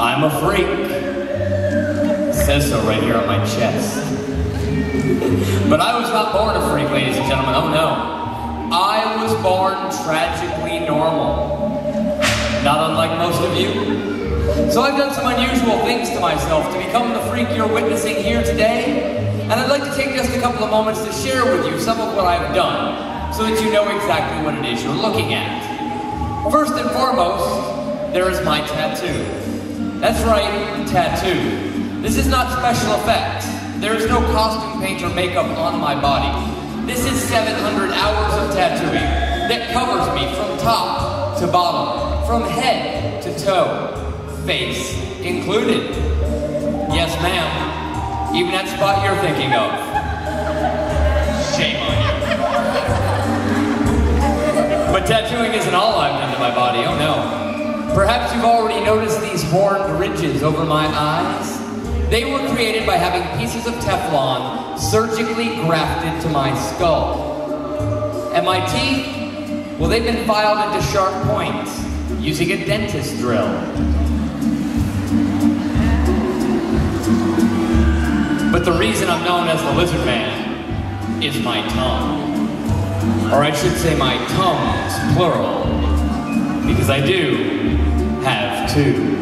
I'm a freak. It says so right here on my chest. But I was not born a freak, ladies and gentlemen. Oh no. I was born tragically normal. Not unlike most of you. So I've done some unusual things to myself to become the freak you're witnessing here today. And I'd like to take just a couple of moments to share with you some of what I've done, so that you know exactly what it is you're looking at. First and foremost, there is my tattoo. That's right, tattoo. This is not special effects. There is no costume paint or makeup on my body. This is 700 hours of tattooing that covers me from top to bottom, from head to toe, face included. Yes, ma'am. Even that spot you're thinking of. Shame on you. But tattooing isn't all I've done to my body, oh no. Perhaps you've already noticed these horned ridges over my eyes. They were created by having pieces of Teflon surgically grafted to my skull. And my teeth, well, they've been filed into sharp points using a dentist drill. But the reason I'm known as the Lizard Man is my tongue. Or I should say my tongues, plural. Because I do have two.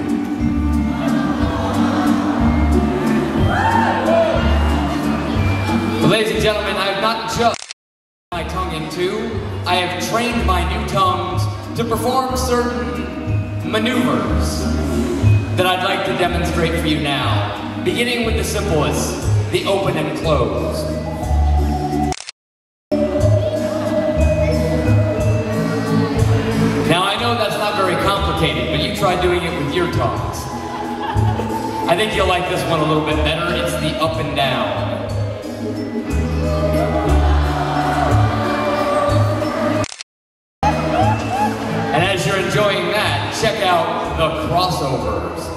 But ladies and gentlemen, I have not just my tongue in two. I have trained my new tongues to perform certain maneuvers that I'd like to demonstrate for you now. Beginning with the simplest, the open and close. Now I know that's not very complicated, but you try doing it with your tongues. I think you'll like this one a little bit better. It's the up and down. And as you're enjoying that, check out the crossovers.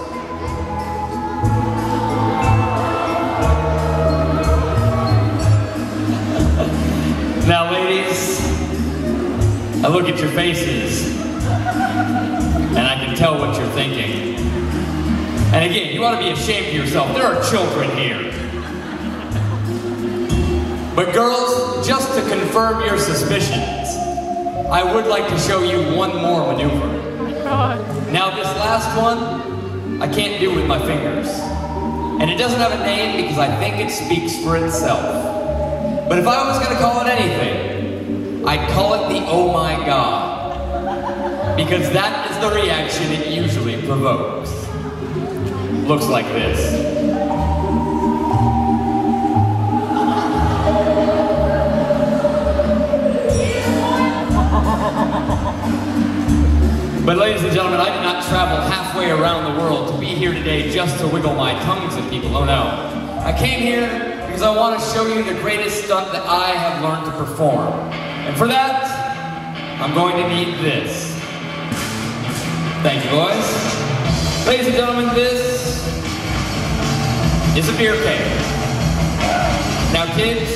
Now, ladies, I look at your faces, and I can tell what you're thinking. And again, you ought to be ashamed of yourself. There are children here. But girls, just to confirm your suspicions, I would like to show you one more maneuver. Now, this last one, I can't do with my fingers. And it doesn't have a name because I think it speaks for itself. But if I was going to call it anything, I'd call it the oh my god. Because that is the reaction it usually provokes. Looks like this. But ladies and gentlemen, I did not travel halfway around the world to be here today just to wiggle my tongues at people, oh no. I came here because I want to show you the greatest stunt that I have learned to perform. And for that, I'm going to need this. Thank you, boys. Ladies and gentlemen, this is a beer can. Now, kids,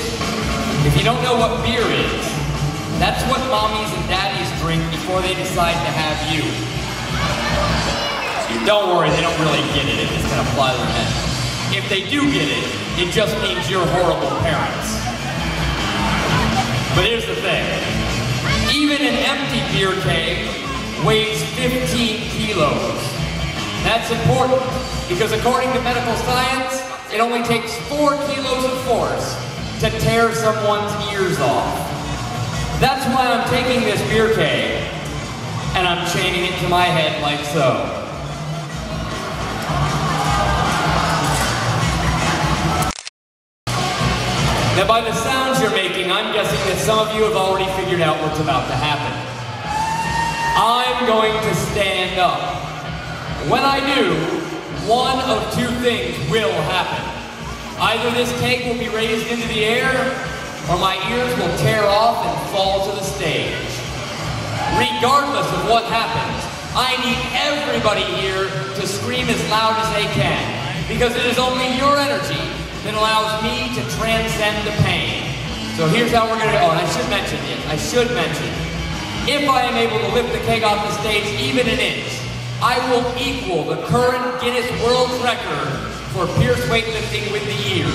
if you don't know what beer is, that's what mommies and daddies drink before they decide to have you. Don't worry, they don't really get it. It just kind of fly their head. If they do get it, it just means you're horrible parents. But here's the thing. Even an empty beer keg weighs 15 kilos. That's important because according to medical science, it only takes 4 kilos of force to tear someone's ears off. That's why I'm taking this beer keg and I'm chaining it to my head like so. Now, by the sounds you're making, I'm guessing that some of you have already figured out what's about to happen. I'm going to stand up. When I do, one of two things will happen. Either this cake will be raised into the air, or my ears will tear off and fall to the stage. Regardless of what happens, I need everybody here to scream as loud as they can, because it is only your energy that allows me to transcend the pain. So here's how we're gonna, oh, and I should mention, if I am able to lift the keg off the stage even an inch, I will equal the current Guinness World Record for Pierce weightlifting with the ears.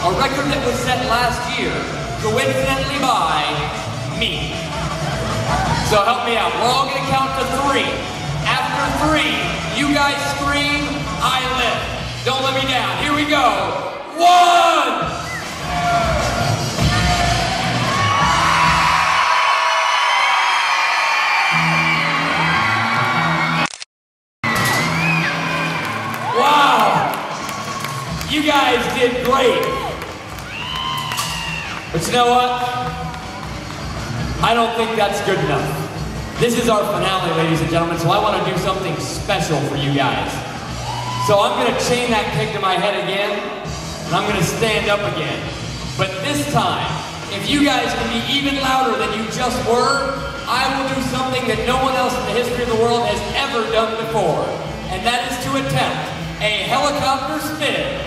A record that was set last year, coincidentally by me. So help me out. We're all gonna count to 3. After 3, you guys scream, I lift. Don't let me down. Here we go. 1! Wow! You guys did great. But you know what? I don't think that's good enough. This is our finale, ladies and gentlemen, so I want to do something special for you guys. So I'm going to chain that pig to my head again, and I'm going to stand up again. But this time, if you guys can be even louder than you just were, I will do something that no one else in the history of the world has ever done before. And that is to attempt a helicopter spin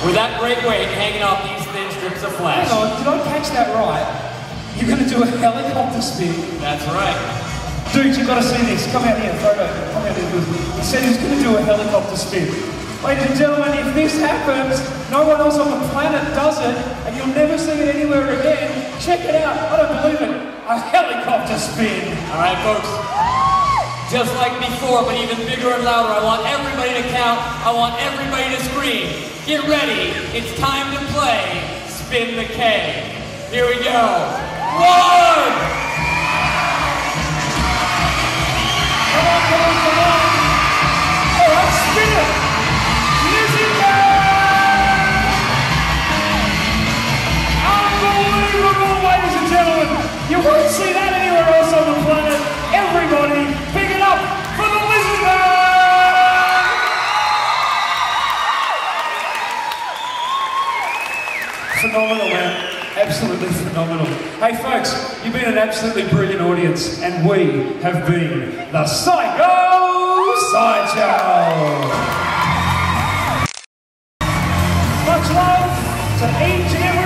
with that great weight hanging off these thin strips of flesh. Hang on, did I catch that right? You're going to do a helicopter spin? That's right. Dude, you've got to see this. Come out here, photo. Come out here. He said he's going to do a helicopter spin. Ladies and gentlemen, if this happens, no one else on the planet does it, and you'll never see it anywhere again. Check it out. I don't believe it. A helicopter spin. All right, folks. Just like before, but even bigger and louder. I want everybody to count. I want everybody to scream. Get ready. It's time to play Spin the K. Here we go. 1! Come on, come on, come on. All right, spin it. Music. Unbelievable, ladies and gentlemen. You won't see that anywhere else on the planet. Everybody, pick it up for the Lizard Man! Phenomenal, man. Absolutely phenomenal. Hey folks, you've been an absolutely brilliant audience, and we have been the Sideshow. Much love to each and every